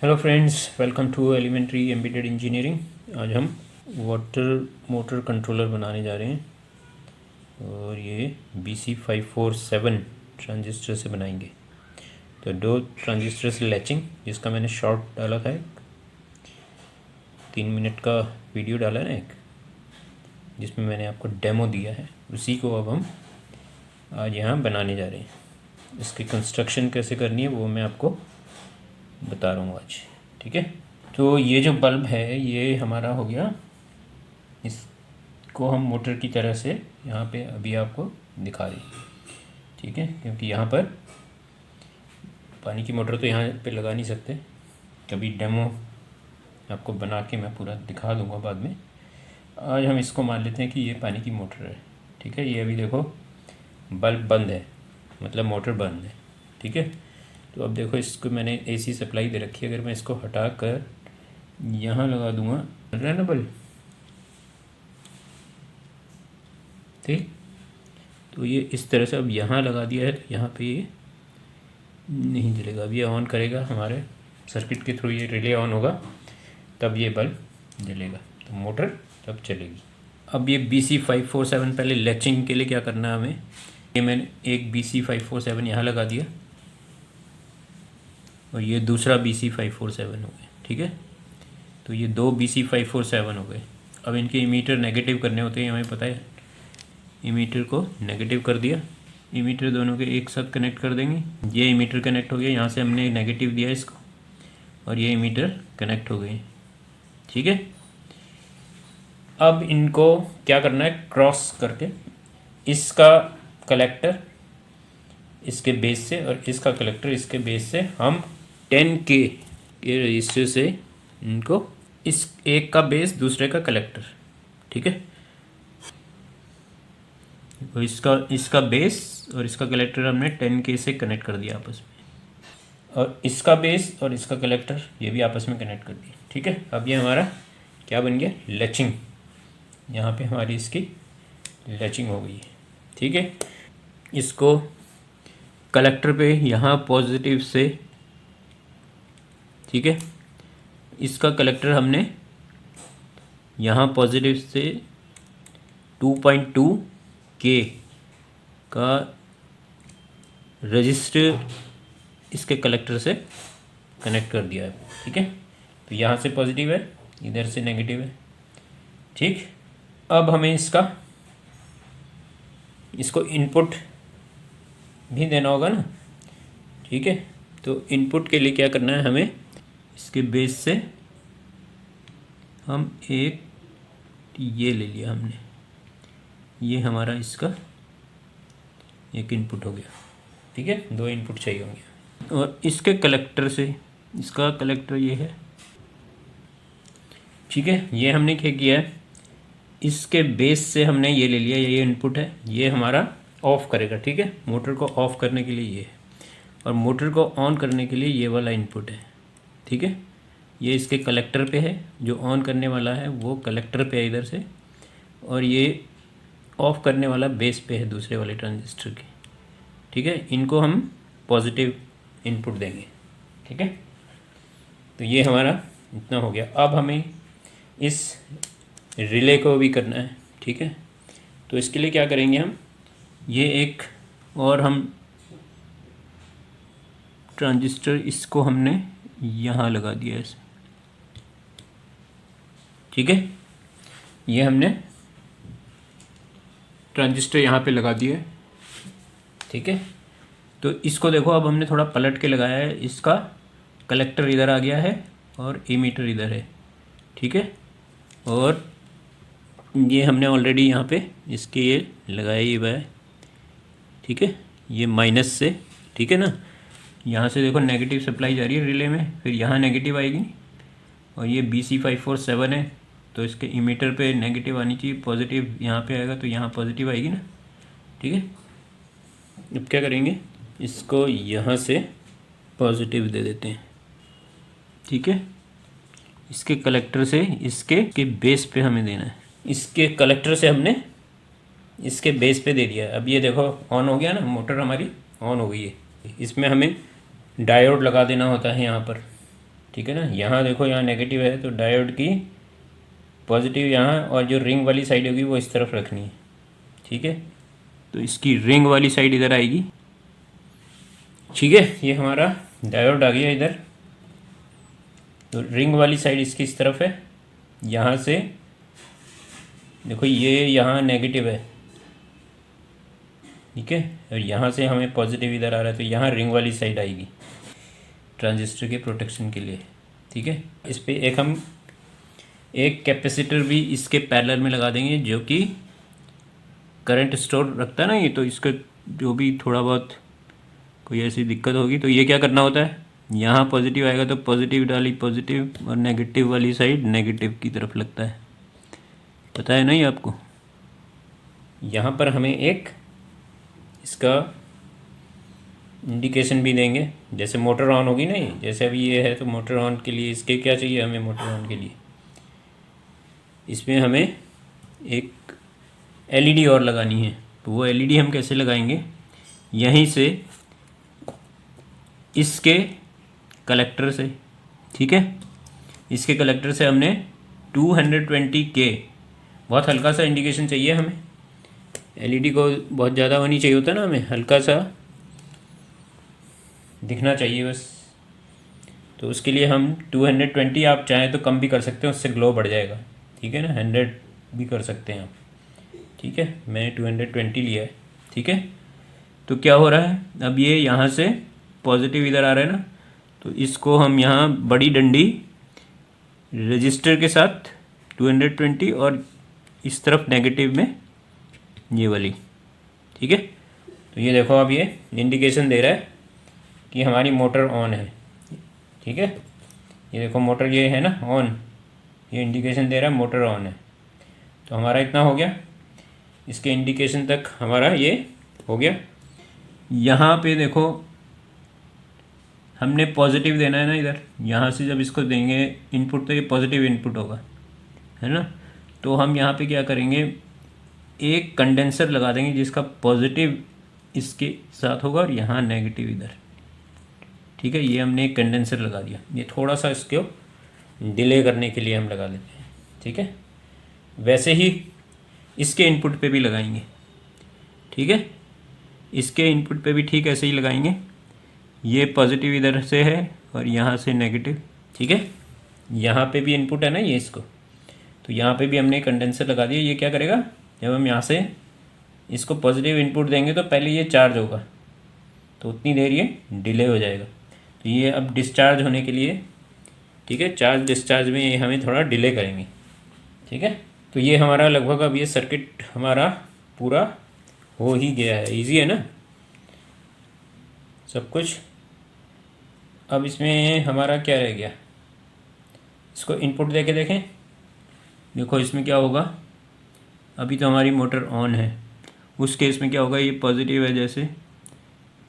Hello friends, welcome to elementary embedded engineering. आज हम water motor controller बनाने जा रहे हैं और ये BC547 ट्रांजिस्टर से बनाएंगे। तो दो ट्रांजिस्टर से लैचिंग, जिसका मैंने शॉर्ट डाला था, एक 3 मिनट का वीडियो डाला है ना एक, जिसमें मैंने आपको डेमो दिया है, उसी को अब हम आज यहाँ बनाने जा रहे हैं। इसकी कंस्ट्रक्शन कैसे करनी है वो मैं आपको बता रहा हूँ आज। ठीक है, तो ये जो बल्ब है ये हमारा हो गया। इसको हम मोटर की तरह से यहाँ पे अभी आपको दिखा रहे हैं। ठीक है, क्योंकि यहाँ पर पानी की मोटर तो यहाँ पे लगा नहीं सकते। कभी डेमो आपको बना के मैं पूरा दिखा दूँगा बाद में। आज हम इसको मान लेते हैं कि ये पानी की मोटर है। ठीक है, ये अभी देखो बल्ब बंद है, मतलब मोटर बंद है। ठीक है, तो अब देखो इसको मैंने AC सप्लाई दे रखी है। अगर मैं इसको हटा कर यहाँ लगा दूँगा, चल रहा है ना बल्ब, ठीक। तो ये इस तरह से अब यहाँ लगा दिया है, तो यहाँ पे ये नहीं जलेगा। अब ये ऑन करेगा, हमारे सर्किट के थ्रू ये रिले ऑन होगा, तब ये बल्ब जलेगा, तो मोटर तब चलेगी। अब ये BC547 पहले लैचिंग के लिए क्या करना है हमें, ये मैंने एक BC547 यहाँ लगा दिया और ये दूसरा BC547 हो गया। ठीक है, तो ये दो BC547 हो गए। अब इनके इमीटर नेगेटिव करने होते हैं, हमें पता है। इमीटर को नेगेटिव कर दिया, इमीटर दोनों के एक साथ कनेक्ट कर देंगे। ये इमीटर कनेक्ट हो गया, यहाँ से हमने नेगेटिव दिया इसको, और ये इमीटर कनेक्ट हो गए। ठीक है, अब इनको क्या करना है, क्रॉस करके इसका कलेक्टर इसके बेस से और इसका कलेक्टर इसके बेस से हम 10K के रजिस्टर से इनको, इस एक का बेस दूसरे का कलेक्टर, ठीक है, तो इसका बेस और इसका कलेक्टर हमने 10K से कनेक्ट कर दिया आपस में, और इसका बेस और इसका कलेक्टर ये भी आपस में कनेक्ट कर दिया। ठीक है, अब ये हमारा क्या बन गया, लैचिंग। यहाँ पे हमारी इसकी लैचिंग हो गई है। ठीक है, इसको कलेक्टर पे यहाँ पॉजिटिव से, ठीक है, इसका कलेक्टर हमने यहाँ पॉजिटिव से 2.2K का रजिस्टर इसके कलेक्टर से कनेक्ट कर दिया है। ठीक है, तो यहाँ से पॉजिटिव है, इधर से नेगेटिव है। ठीक, अब हमें इसको इनपुट भी देना होगा ना। ठीक है, तो इनपुट के लिए क्या करना है, हमें इसके बेस से हम एक ये ले लिया हमने, ये हमारा इसका एक इनपुट हो गया। ठीक है, दो इनपुट चाहिए होंगे, और इसके कलेक्टर से, इसका कलेक्टर ये है। ठीक है, ये हमने क्या किया है, इसके बेस से हमने ये ले लिया, ये इनपुट है, ये हमारा ऑफ़ करेगा। ठीक है, मोटर को ऑफ़ करने के लिए ये है, और मोटर को ऑन करने के लिए ये वाला इनपुट है। ठीक है, ये इसके कलेक्टर पे है, जो ऑन करने वाला है वो कलेक्टर पे है इधर से, और ये ऑफ़ करने वाला बेस पे है दूसरे वाले ट्रांजिस्टर के। ठीक है, इनको हम पॉजिटिव इनपुट देंगे। ठीक है, तो ये हमारा इतना हो गया। अब हमें इस रिले को भी करना है। ठीक है, तो इसके लिए क्या करेंगे, हम ये एक और हम ट्रांजिस्टर, इसको हमने यहाँ लगा दिया ऐसे। ठीक है, ये हमने ट्रांजिस्टर यहाँ पे लगा दिया है। ठीक है, तो इसको देखो, अब हमने थोड़ा पलट के लगाया है, इसका कलेक्टर इधर आ गया है और इमीटर इधर है। ठीक है, और ये हमने ऑलरेडी यहाँ पे इसके ये लगाया ही हुआ है। ठीक है, ये माइनस से, ठीक है ना, यहाँ से देखो नेगेटिव सप्लाई जा रही है रिले में, फिर यहाँ नेगेटिव आएगी, और ये BC547 है, तो इसके इमीटर पे नेगेटिव आनी चाहिए, पॉजिटिव यहाँ पे आएगा, तो यहाँ पॉजिटिव आएगी ना। ठीक है, अब क्या करेंगे, इसको यहाँ से पॉजिटिव दे देते हैं। ठीक है, इसके कलेक्टर से इसके बेस पे हमें देना है, इसके कलेक्टर से हमने इसके बेस पे दे दिया है। अब ये देखो ऑन हो गया ना, मोटर हमारी ऑन हो गई है। इसमें हमें डायोड लगा देना होता है यहाँ पर। ठीक है ना। यहाँ देखो, यहाँ नेगेटिव है तो डायोड की पॉजिटिव यहाँ, और जो रिंग वाली साइड होगी वो इस तरफ रखनी है। ठीक है, तो इसकी रिंग वाली साइड इधर आएगी। ठीक है, ये हमारा डायोड आ गया इधर। तो रिंग वाली साइड इसकी इस तरफ है। यहाँ से देखो, ये यहाँ नेगेटिव है, ठीक है, और यहाँ से हमें पॉजिटिव इधर आ रहा है, तो यहाँ रिंग वाली साइड आएगी ट्रांजिस्टर के प्रोटेक्शन के लिए। ठीक है, इस पे हम एक कैपेसिटर भी इसके पैरेलल में लगा देंगे, जो कि करंट स्टोर रखता है ना ये, तो इसका जो भी थोड़ा बहुत कोई ऐसी दिक्कत होगी तो ये क्या करना होता है, यहाँ पॉजिटिव आएगा तो पॉजिटिव डाली पॉजिटिव, और नेगेटिव वाली साइड नेगेटिव की तरफ लगता है। पता है नहीं आपको। यहाँ पर हमें एक इसका इंडिकेशन भी देंगे, जैसे मोटर ऑन होगी ना, ये जैसे अभी ये है, तो मोटर ऑन के लिए इसके क्या चाहिए हमें, मोटर ऑन के लिए इसमें हमें एक एलईडी और लगानी है। तो वो एलईडी हम कैसे लगाएंगे, यहीं से इसके कलेक्टर से। ठीक है, इसके कलेक्टर से हमने 220K, बहुत हल्का सा इंडिकेशन चाहिए हमें। एलईडी को बहुत ज़्यादा होनी चाहिए होता है ना, हमें हल्का सा दिखना चाहिए बस। तो उसके लिए हम 220, आप चाहें तो कम भी कर सकते हैं, उससे ग्लो बढ़ जाएगा। ठीक है ना, 100 भी कर सकते हैं आप। ठीक है, मैंने 220 लिया है। ठीक है, तो क्या हो रहा है, अब ये यहाँ से पॉजिटिव इधर आ रहा है ना, तो इसको हम यहाँ बड़ी डंडी रजिस्टर के साथ 220, और इस तरफ नेगेटिव में ये वाली। ठीक है, तो ये देखो, अब ये इंडिकेशन दे रहा है कि हमारी मोटर ऑन है। ठीक है, ये देखो मोटर ये है ना ऑन, ये इंडिकेशन दे रहा है मोटर ऑन है। तो हमारा इतना हो गया, इसके इंडिकेशन तक हमारा ये हो गया। यहाँ पे देखो, हमने पॉजिटिव देना है ना इधर, यहाँ से जब इसको देंगे इनपुट तो ये पॉजिटिव इनपुट होगा, है ना। तो हम यहाँ पे क्या करेंगे, एक कंडेंसर लगा देंगे जिसका पॉजिटिव इसके साथ होगा और यहाँ नेगेटिव इधर। ठीक है, ये हमने एक कंडेंसर लगा दिया, ये थोड़ा सा इसको डिले करने के लिए हम लगा देते हैं। ठीक है, वैसे ही इसके इनपुट पे भी लगाएंगे। ठीक है, इसके इनपुट पे भी ठीक ऐसे ही लगाएंगे। ये पॉजिटिव इधर से है और यहाँ से नेगेटिव। ठीक है, यहाँ पे भी इनपुट है ना ये इसको, तो यहाँ पे भी हमने कंडेंसर लगा दिया। ये क्या करेगा, जब हम यहाँ से इसको पॉजिटिव इनपुट देंगे तो पहले ये चार्ज होगा, तो उतनी देर ये डिले हो जाएगा। तो ये अब डिस्चार्ज होने के लिए, ठीक है, चार्ज डिस्चार्ज में ये हमें थोड़ा डिले करेंगे। ठीक है, तो ये हमारा लगभग अब ये सर्किट हमारा पूरा हो ही गया है। इजी है ना सब कुछ। अब इसमें हमारा क्या रह गया, इसको इनपुट दे के देखें। देखो इसमें क्या होगा, अभी तो हमारी मोटर ऑन है, उस केस में क्या होगा, ये पॉजिटिव है जैसे,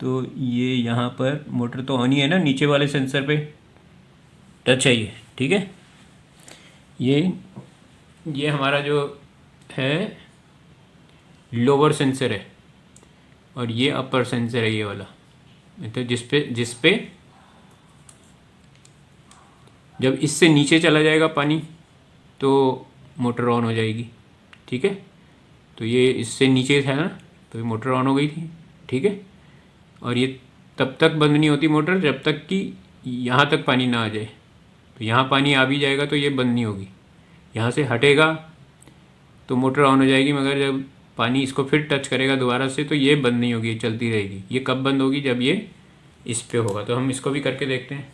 तो ये यहाँ पर मोटर तो ऑन ही है ना, नीचे वाले सेंसर पे टच है ये। ठीक है, ये हमारा जो है लोअर सेंसर है, और ये अपर सेंसर है ये वाला। तो जिस पे जब इससे नीचे चला जाएगा पानी तो मोटर ऑन हो जाएगी। ठीक है, तो ये इससे नीचे था ना, तो ये मोटर ऑन हो गई थी। ठीक है, और ये तब तक बंद नहीं होती मोटर जब तक कि यहाँ तक पानी ना आ जाए। तो यहाँ पानी आ भी जाएगा तो ये बंद नहीं होगी, यहाँ से हटेगा तो मोटर ऑन हो जाएगी, मगर जब पानी इसको फिर टच करेगा दोबारा से तो ये बंद नहीं होगी, ये चलती रहेगी। ये कब बंद होगी, जब ये इस पे होगा। तो हम इसको भी करके देखते हैं,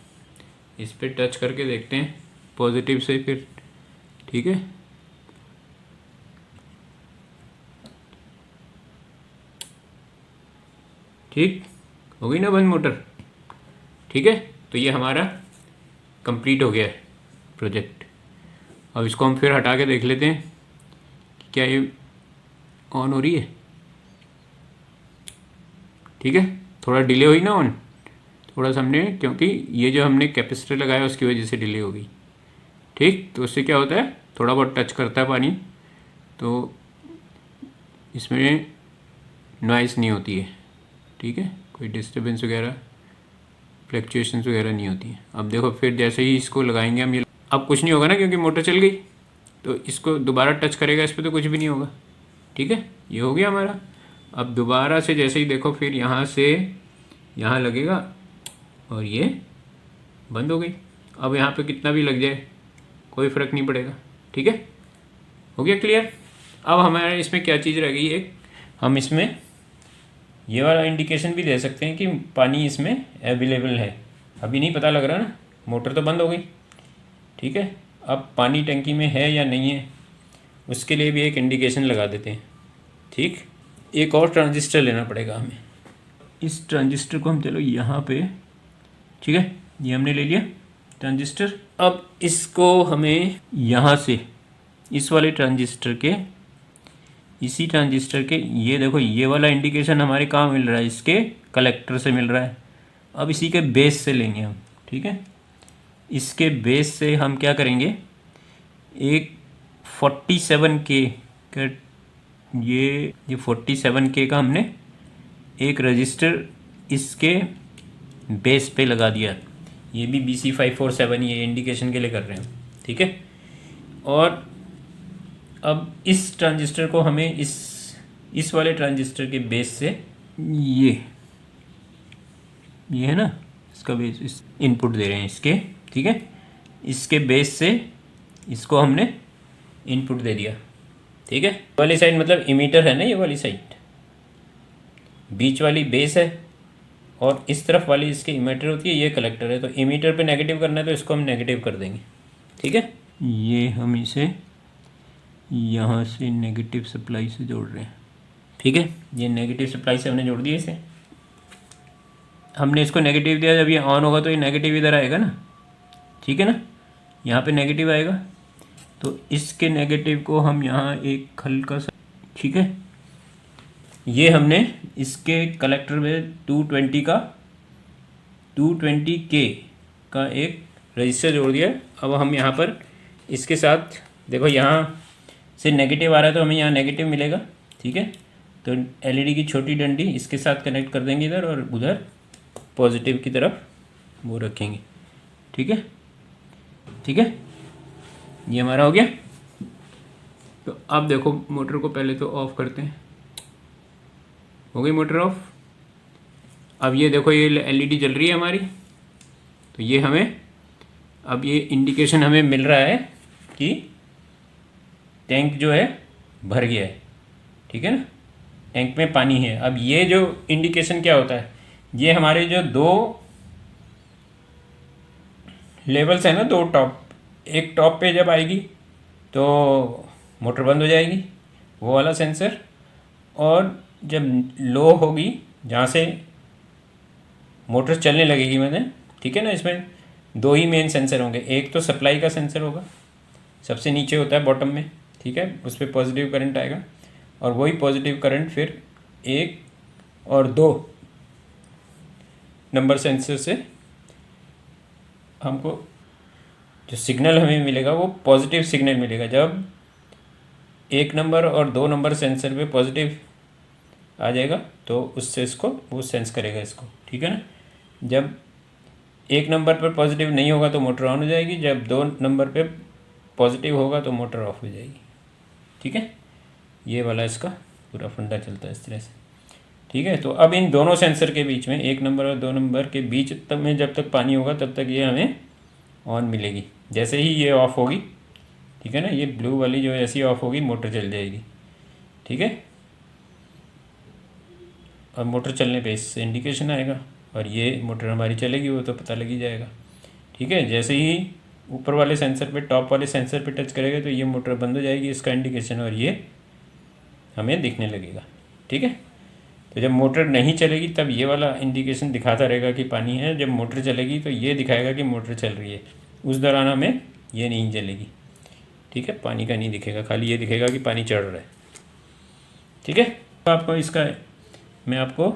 इस पे टच करके देखते हैं पॉजिटिव से फिर। ठीक है, ठीक हो गई ना बंद मोटर। ठीक है, तो ये हमारा कंप्लीट हो गया है प्रोजेक्ट। अब इसको हम फिर हटा के देख लेते हैं कि क्या ये ऑन हो रही है। ठीक है, थोड़ा डिले हुई ना ऑन, थोड़ा सा हमने, क्योंकि ये जो हमने कैपेसिटर लगाया उसकी वजह से डिले हो गई। ठीक, तो उससे क्या होता है, थोड़ा बहुत टच करता है पानी तो इसमें नॉइस नहीं होती है। ठीक है, कोई डिस्टर्बेंस वगैरह फ्लक्चुएशंस वगैरह नहीं होती हैं। अब देखो फिर जैसे ही इसको लगाएंगे हम, ये अब कुछ नहीं होगा ना, क्योंकि मोटर चल गई। तो इसको दोबारा टच करेगा इस पर तो कुछ भी नहीं होगा। ठीक है, ये हो गया हमारा। अब दोबारा से जैसे ही देखो फिर यहाँ से यहाँ लगेगा और ये बंद हो गई। अब यहाँ पे कितना भी लग जाए कोई फ़र्क नहीं पड़ेगा। ठीक है, हो गया क्लियर। अब हमारे इसमें क्या चीज़ रह गई, एक हम इसमें ये वाला इंडिकेशन भी दे सकते हैं कि पानी इसमें अवेलेबल है। अभी नहीं पता लग रहा ना, मोटर तो बंद हो गई। ठीक है, अब पानी टंकी में है या नहीं है उसके लिए भी एक इंडिकेशन लगा देते हैं। ठीक, एक और ट्रांजिस्टर लेना पड़ेगा हमें। इस ट्रांजिस्टर को हम चलो यहाँ पे, ठीक है, ये हमने ले लिया ट्रांजिस्टर। अब इसको हमें यहाँ से इस वाले ट्रांजिस्टर के, इसी ट्रांजिस्टर के, ये देखो ये वाला इंडिकेशन हमारे कहाँ मिल रहा है, इसके कलेक्टर से मिल रहा है। अब इसी के बेस से लेंगे हम। ठीक है, इसके बेस से हम क्या करेंगे, एक 47K का ये 47K का हमने एक रजिस्टर इसके बेस पे लगा दिया। ये भी BC547 ये इंडिकेशन के लिए कर रहे हैं। ठीक है, और अब इस ट्रांजिस्टर को हमें इस वाले ट्रांजिस्टर के बेस से ये है ना, इसका बेस, इस इनपुट दे रहे हैं इसके। ठीक है, इसके बेस से इसको हमने इनपुट दे दिया। ठीक है, वाली साइड मतलब इमीटर है ना, ये वाली साइड बीच वाली बेस है और इस तरफ वाली इसके इमीटर होती है, ये कलेक्टर है। तो इमीटर पे नेगेटिव करना है तो इसको हम नेगेटिव कर देंगे। ठीक है, ये हम इसे यहाँ से नेगेटिव सप्लाई से जोड़ रहे हैं। ठीक है, ये नेगेटिव सप्लाई से हमने जोड़ दिया इसे। हमने इसको नेगेटिव दिया, जब ये ऑन होगा तो ये नेगेटिव इधर आएगा ना। ठीक है ना, यहाँ पे नेगेटिव आएगा तो इसके नेगेटिव को हम यहाँ एक हल्का सा, ठीक है, ये हमने इसके कलेक्टर में 220K का एक रजिस्टर जोड़ दिया। अब हम यहाँ पर इसके साथ देखो, यहाँ से नेगेटिव आ रहा है तो हमें यहाँ नेगेटिव मिलेगा। ठीक है, तो एलईडी की छोटी डंडी इसके साथ कनेक्ट कर देंगे इधर, और उधर पॉजिटिव की तरफ वो रखेंगे। ठीक है, ठीक है, ये हमारा हो गया। तो अब देखो मोटर को पहले तो ऑफ़ करते हैं। हो गई मोटर ऑफ। अब ये देखो ये एलईडी जल रही है हमारी। तो ये हमें अब ये इंडिकेशन हमें मिल रहा है कि टैंक जो है भर गया है। ठीक है ना, टैंक में पानी है। अब ये जो इंडिकेशन क्या होता है, ये हमारे जो दो लेवल्स हैं ना, दो टॉप, एक टॉप पे जब आएगी तो मोटर बंद हो जाएगी, वो वाला सेंसर, और जब लो होगी जहाँ से मोटर चलने लगेगी मैंने, ठीक है ना, इसमें दो ही मेन सेंसर होंगे। एक तो सप्लाई का सेंसर होगा, सबसे नीचे होता है बॉटम में। ठीक है, उस पर पॉजिटिव करंट आएगा और वही पॉजिटिव करंट फिर 1 और 2 नंबर सेंसर से हमको जो सिग्नल हमें मिलेगा वो पॉजिटिव सिग्नल मिलेगा। जब 1 नंबर और 2 नंबर सेंसर पे पॉजिटिव आ जाएगा तो उससे इसको वो सेंस करेगा इसको। ठीक है ना, जब 1 नंबर पर पॉजिटिव नहीं होगा तो मोटर ऑन हो जाएगी, जब 2 नंबर पे पॉजिटिव होगा तो मोटर ऑफ हो जाएगी। ठीक है, ये वाला इसका पूरा फंडा चलता है इस तरह से। ठीक है, तो अब इन दोनों सेंसर के बीच में 1 नंबर और 2 नंबर के बीच तक में जब तक पानी होगा तब तक ये हमें ऑन मिलेगी। जैसे ही ये ऑफ़ होगी, ठीक है ना, ये ब्लू वाली जो ऐसी ऑफ़ होगी मोटर चल जाएगी। ठीक है, और मोटर चलने पे इससे इंडिकेशन आएगा और ये मोटर हमारी चलेगी, वो तो पता लग ही जाएगा। ठीक है, जैसे ही ऊपर वाले सेंसर पे, टॉप वाले सेंसर पे टच करेगा तो ये मोटर बंद हो जाएगी, इसका इंडिकेशन, और ये हमें दिखने लगेगा। ठीक है, तो जब मोटर नहीं चलेगी तब ये वाला इंडिकेशन दिखाता रहेगा कि पानी है, जब मोटर चलेगी तो ये दिखाएगा कि मोटर चल रही है। उस दौरान हमें ये नहीं चलेगी। ठीक है, पानी का नहीं दिखेगा, खाली ये दिखेगा कि पानी चढ़ रहा है। ठीक है, तो आपको इसका मैं आपको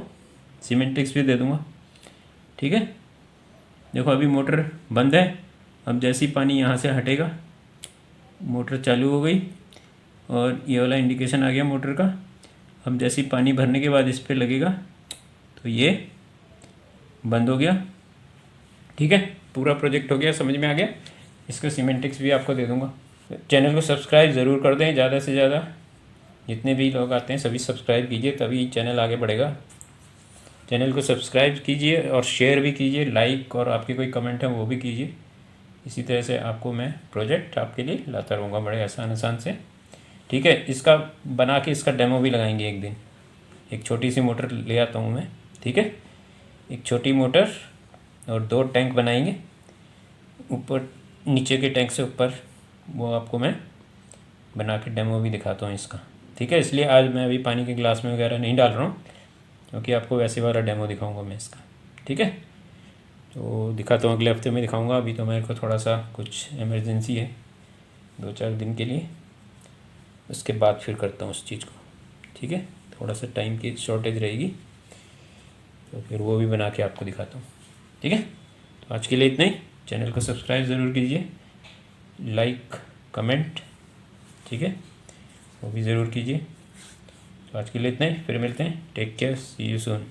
सीमेंटिक्स भी दे दूँगा। ठीक है, देखो अभी मोटर बंद है। अब जैसे ही पानी यहाँ से हटेगा मोटर चालू हो गई और ये वाला इंडिकेशन आ गया मोटर का। अब जैसे ही पानी भरने के बाद इस पर लगेगा तो ये बंद हो गया। ठीक है, पूरा प्रोजेक्ट हो गया, समझ में आ गया। इसका सीमेंटिक्स भी आपको दे दूँगा। चैनल को सब्सक्राइब ज़रूर कर दें, ज़्यादा से ज़्यादा जितने भी लोग आते हैं सभी सब्सक्राइब कीजिए, तभी चैनल आगे बढ़ेगा। चैनल को सब्सक्राइब कीजिए और शेयर भी कीजिए, लाइक और आपके कोई कमेंट है वो भी कीजिए। इसी तरह से आपको मैं प्रोजेक्ट आपके लिए लाता रहूँगा बड़े आसान से। ठीक है, इसका बना के इसका डेमो भी लगाएंगे एक दिन। एक छोटी सी मोटर ले आता हूँ मैं, ठीक है, एक छोटी मोटर और 2 टैंक बनाएंगे, ऊपर नीचे के टैंक से ऊपर, वो आपको मैं बना के डेमो भी दिखाता हूँ इसका। ठीक है, इसलिए आज मैं अभी पानी के गिलास में वगैरह नहीं डाल रहा हूँ, क्योंकि आपको वैसे वाला डेमो दिखाऊंगा मैं इसका। ठीक है, तो दिखाता हूँ, अगले हफ्ते में दिखाऊंगा। अभी तो मेरे को थोड़ा सा कुछ इमरजेंसी है 2-4 दिन के लिए, उसके बाद फिर करता हूँ उस चीज़ को। ठीक है, थोड़ा सा टाइम की शॉर्टेज रहेगी, तो फिर वो भी बना के आपको दिखाता हूँ। ठीक है, तो आज के लिए इतना ही। चैनल को सब्सक्राइब ज़रूर कीजिए, लाइक कमेंट, ठीक है, वो भी ज़रूर कीजिए। तो आज के लिए इतना ही, फिर मिलते हैं। Take care, see you soon.